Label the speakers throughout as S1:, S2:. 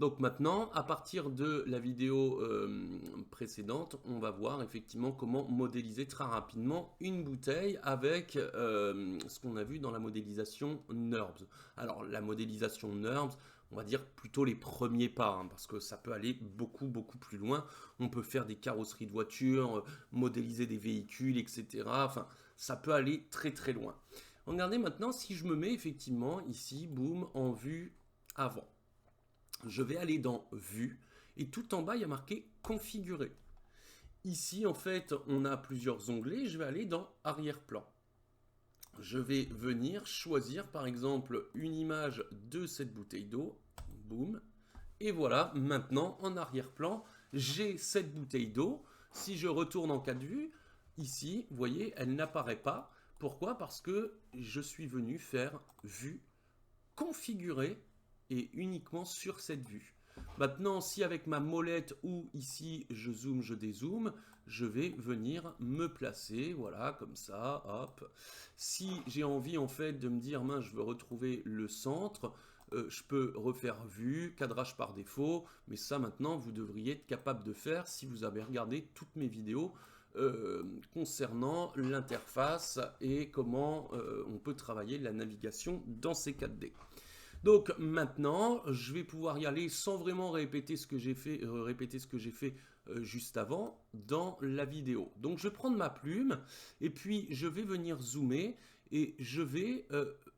S1: Donc maintenant, à partir de la vidéo précédente, on va voir effectivement comment modéliser très rapidement une bouteille avec ce qu'on a vu dans la modélisation NURBS. Alors la modélisation NURBS, on va dire plutôt les premiers pas, hein, parce que ça peut aller beaucoup plus loin. On peut faire des carrosseries de voitures, modéliser des véhicules, etc. Enfin, ça peut aller très loin. Regardez maintenant si je me mets effectivement ici, boum, en vue avant. Je vais aller dans Vue et tout en bas, il y a marqué Configurer. Ici, en fait, on a plusieurs onglets. Je vais aller dans Arrière-plan. Je vais venir choisir, par exemple, une image de cette bouteille d'eau. Boum. Et voilà, maintenant, en arrière-plan, j'ai cette bouteille d'eau. Si je retourne en cas de vue, ici, vous voyez, elle n'apparaît pas. Pourquoi? Parce que je suis venu faire Vue, Configurer et uniquement sur cette vue. Maintenant, si avec ma molette ou ici je zoome, je dézoome, je vais venir me placer, voilà, comme ça, hop. Si j'ai envie en fait de me dire, mince, je veux retrouver le centre, je peux refaire vue, cadrage par défaut, mais ça maintenant vous devriez être capable de faire si vous avez regardé toutes mes vidéos concernant l'interface et comment on peut travailler la navigation dans ces 4D. Donc maintenant, je vais pouvoir y aller sans vraiment répéter ce que j'ai fait, juste avant dans la vidéo. Donc je vais prendre ma plume et puis je vais venir zoomer et je vais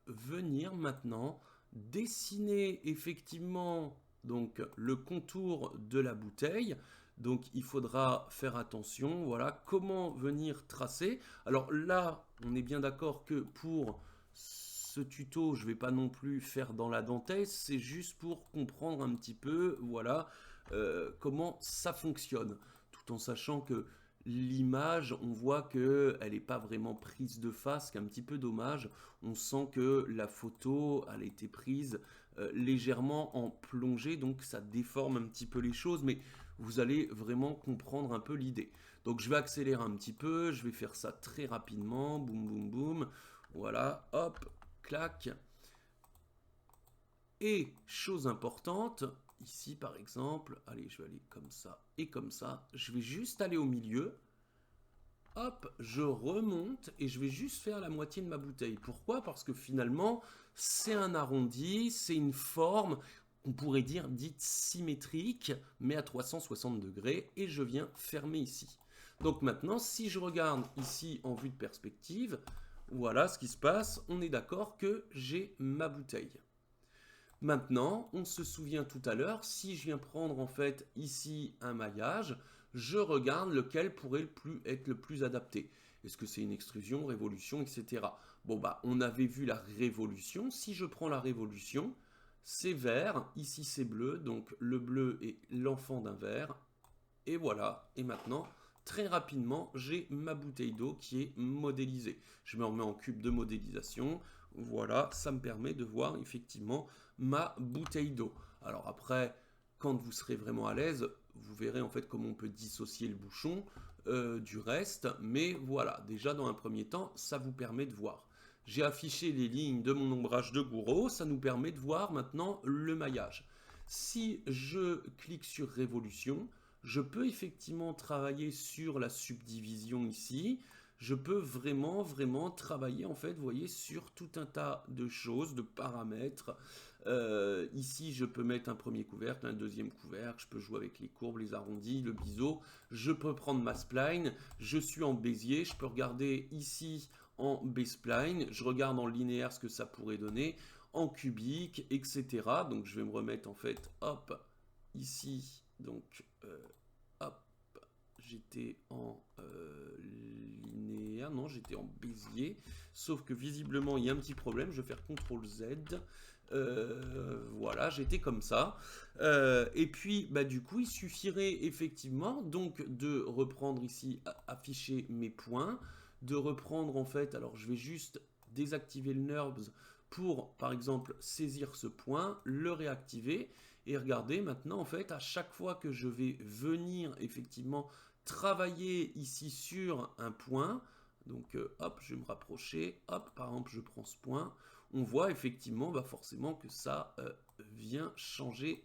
S1: venir maintenant dessiner effectivement donc le contour de la bouteille. Donc il faudra faire attention, voilà, comment venir tracer. Alors là, on est bien d'accord que pour ce tuto, je ne vais pas non plus faire dans la dentelle, c'est juste pour comprendre un petit peu, voilà, comment ça fonctionne. Tout en sachant que l'image, on voit qu'elle n'est pas vraiment prise de face, c'est un petit peu dommage. On sent que la photo, elle a été prise légèrement en plongée, donc ça déforme un petit peu les choses, mais vous allez vraiment comprendre un peu l'idée. Donc je vais accélérer un petit peu, je vais faire ça très rapidement, boum. Voilà, hop, clac. Et chose importante, ici par exemple, allez, je vais aller comme ça et comme ça. Je vais juste aller au milieu. Hop, je remonte et je vais juste faire la moitié de ma bouteille. Pourquoi? Parce que finalement, c'est un arrondi, c'est une forme, on pourrait dire dite symétrique, mais à 360 degrés, et je viens fermer ici. Donc maintenant, si je regarde ici en vue de perspective, voilà ce qui se passe. On est d'accord que j'ai ma bouteille. Maintenant, on se souvient tout à l'heure, si je viens prendre en fait ici un maillage, je regarde lequel pourrait être le plus adapté. Est-ce que c'est une extrusion, révolution, etc. Bon bah, on avait vu la révolution. Si je prends la révolution, c'est vert, ici c'est bleu, donc le bleu est l'enfant d'un vert. Et voilà, et maintenant, très rapidement, j'ai ma bouteille d'eau qui est modélisée. Je me remets en cube de modélisation. Voilà, ça me permet de voir effectivement ma bouteille d'eau. Alors après, quand vous serez vraiment à l'aise, vous verrez en fait comment on peut dissocier le bouchon du reste. Mais voilà, déjà dans un premier temps, ça vous permet de voir. J'ai affiché les lignes de mon ombrage de Gouraud, ça nous permet de voir maintenant le maillage. Si je clique sur Révolution, je peux effectivement travailler sur la subdivision ici. Je peux vraiment travailler en fait, vous voyez, sur tout un tas de choses, de paramètres. Ici, je peux mettre un premier couvercle, un deuxième couvercle. Je peux jouer avec les courbes, les arrondis, le biseau. Je peux prendre ma spline. Je suis en Bézier. Je peux regarder ici en B-spline. Je regarde en linéaire ce que ça pourrait donner, en cubique, etc. Donc, je vais me remettre en fait, hop, ici, donc, hop, j'étais en linéaire, non, j'étais en Bézier, sauf que visiblement, il y a un petit problème, je vais faire CTRL Z, voilà, j'étais comme ça, et puis, bah, du coup, il suffirait effectivement, donc, de reprendre ici, afficher mes points, de reprendre, en fait, alors, je vais juste désactiver le NURBS pour, par exemple, saisir ce point, le réactiver, et regardez maintenant, en fait, à chaque fois que je vais venir effectivement travailler ici sur un point, donc hop, je vais me rapprocher, hop, par exemple, je prends ce point, on voit effectivement, bah, forcément que ça vient changer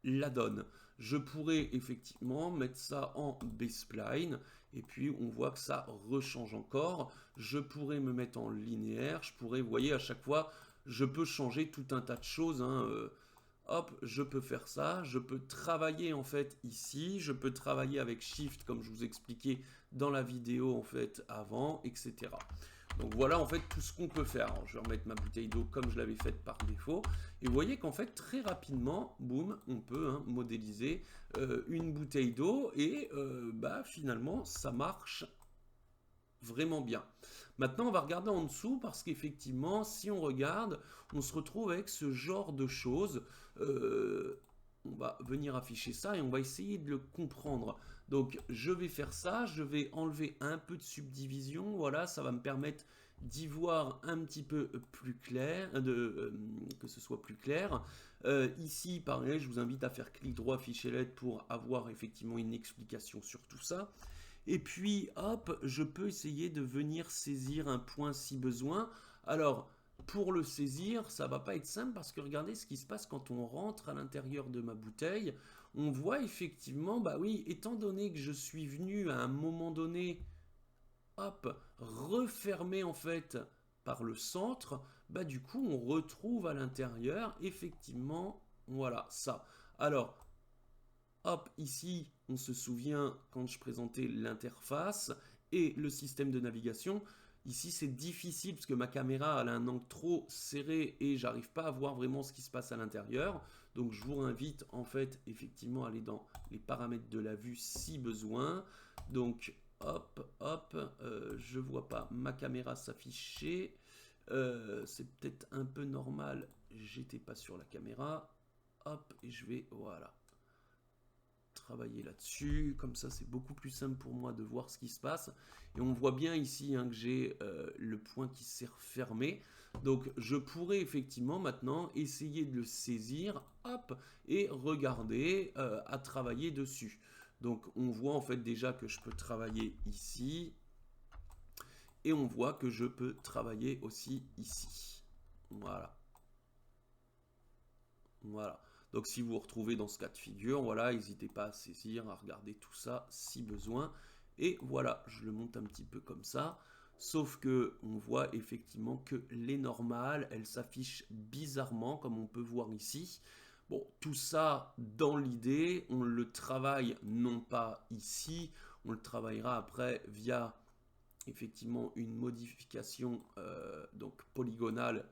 S1: la donne. Je pourrais effectivement mettre ça en B-spline, et puis on voit que ça rechange encore. Je pourrais me mettre en linéaire, je pourrais, vous voyez, à chaque fois, je peux changer tout un tas de choses, hein, hop, je peux faire ça, je peux travailler en fait ici, je peux travailler avec Shift comme je vous expliquais dans la vidéo en fait avant, etc. Donc voilà en fait tout ce qu'on peut faire. Alors, je vais remettre ma bouteille d'eau comme je l'avais faite par défaut. Et vous voyez qu'en fait très rapidement, boum, on peut modéliser une bouteille d'eau et bah, finalement ça marche vraiment bien. Maintenant, on va regarder en dessous parce qu'effectivement, si on regarde, on se retrouve avec ce genre de choses. On va venir afficher ça et on va essayer de le comprendre. Donc, je vais faire ça, je vais enlever un peu de subdivision. Voilà, ça va me permettre d'y voir un petit peu plus clair, que ce soit plus clair. Ici, pareil, je vous invite à faire clic droit, fichier LED pour avoir effectivement une explication sur tout ça. Et puis, hop, je peux essayer de venir saisir un point si besoin. Alors, pour le saisir, ça va pas être simple parce que regardez ce qui se passe quand on rentre à l'intérieur de ma bouteille. On voit effectivement, bah oui, étant donné que je suis venu à un moment donné, hop, refermer en fait par le centre, bah du coup, on retrouve à l'intérieur, effectivement, voilà, ça. Alors, hop, ici, on se souvient quand je présentais l'interface et le système de navigation. Ici, c'est difficile parce que ma caméra a un angle trop serré et j'arrive pas à voir vraiment ce qui se passe à l'intérieur. Donc, je vous invite en fait, effectivement, à aller dans les paramètres de la vue si besoin. Donc, hop, hop, je vois pas ma caméra s'afficher. C'est peut-être un peu normal, j'étais pas sur la caméra. Hop, et je vais, voilà, travailler là-dessus, comme ça c'est beaucoup plus simple pour moi de voir ce qui se passe. Et on voit bien ici que j'ai le point qui s'est refermé. Donc je pourrais effectivement maintenant essayer de le saisir, hop, et regarder à travailler dessus. Donc on voit en fait déjà que je peux travailler ici, et on voit que je peux travailler aussi ici. Voilà. Voilà. Donc si vous vous retrouvez dans ce cas de figure, voilà, n'hésitez pas à saisir, à regarder tout ça si besoin. Et voilà, je le monte un petit peu comme ça. Sauf que on voit effectivement que les normales, elles s'affichent bizarrement, comme on peut voir ici. Bon, tout ça, dans l'idée, on le travaille non pas ici, on le travaillera après via effectivement une modification donc polygonale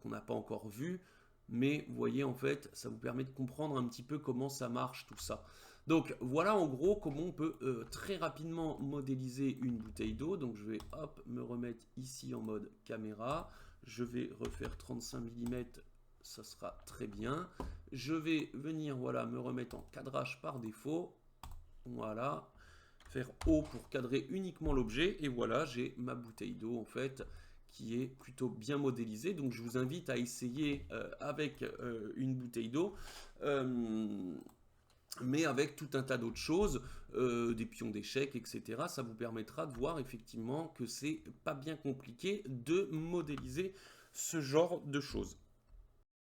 S1: qu'on n'a pas encore vue. Mais vous voyez, en fait, ça vous permet de comprendre un petit peu comment ça marche tout ça. Donc voilà en gros comment on peut très rapidement modéliser une bouteille d'eau. Donc je vais hop me remettre ici en mode caméra. Je vais refaire 35 mm, ça sera très bien. Je vais venir voilà me remettre en cadrage par défaut. Voilà, faire haut pour cadrer uniquement l'objet. Et voilà, j'ai ma bouteille d'eau en fait qui est plutôt bien modélisée. Donc je vous invite à essayer avec une bouteille d'eau. Mais avec tout un tas d'autres choses, des pions d'échecs, etc. Ça vous permettra de voir effectivement que c'est pas bien compliqué de modéliser ce genre de choses.